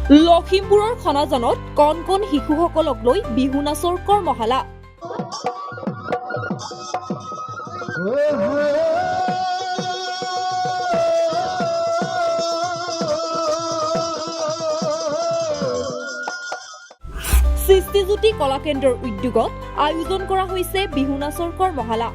লখিমপুৰৰ খনাজানত কণ কণ শিশুসকলক লৈ বিহু নাচৰ কৰ্মশালা। সৃষ্টিজ্যোতি কলাকেন্দ্ৰৰ উদ্যোগত আয়োজন কৰা হৈছে বিহু নাচৰ কৰ্মশালা।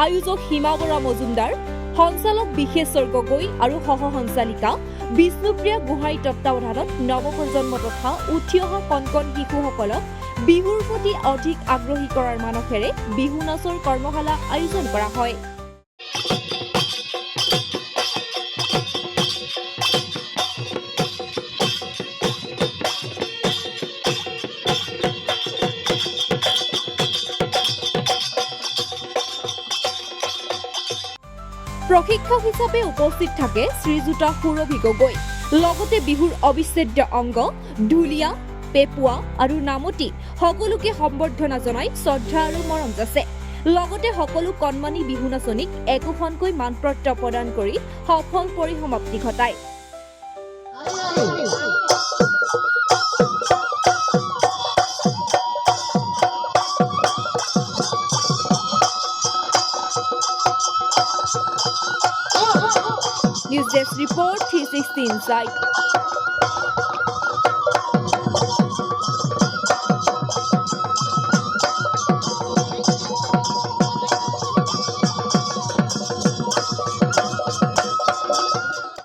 আয়োজক সীমা বৰা মজুমদাৰ, সঞ্চালক বিশেশ্বৰ গগৈ আৰু সহ সঞ্চালিকা বিষ্ণুপ্ৰিয়া গোহাঁইৰ তত্বাৱধানত নৱপ্ৰজন্ম তথা উঠি অহা কণ কণ শিশুসকলক বিহুৰ প্ৰতি অধিক আগ্ৰহী কৰাৰ মানসেৰে বিহু নাচৰ কৰ্মশালা আয়োজন কৰা হয়। প্ৰশিক্ষক হিচাপে উপস্থিত থাকে শ্ৰীযুতা সুৰভি গগৈ। লগতে বিহুৰ অবিচ্ছেদ্য অংগ ঢুলীয়া, পেপুৱা আৰু নামতি সকলোকে সম্বৰ্ধনা জনাই শ্ৰদ্ধা আৰু মৰম যাচে। লগতে সকলো কণমানি বিহু নাচনীক একোখনকৈ মানপত্ৰ প্ৰদান কৰি সফল পৰিসমাপ্তি ঘটায়। News Desk Report 360 Insight.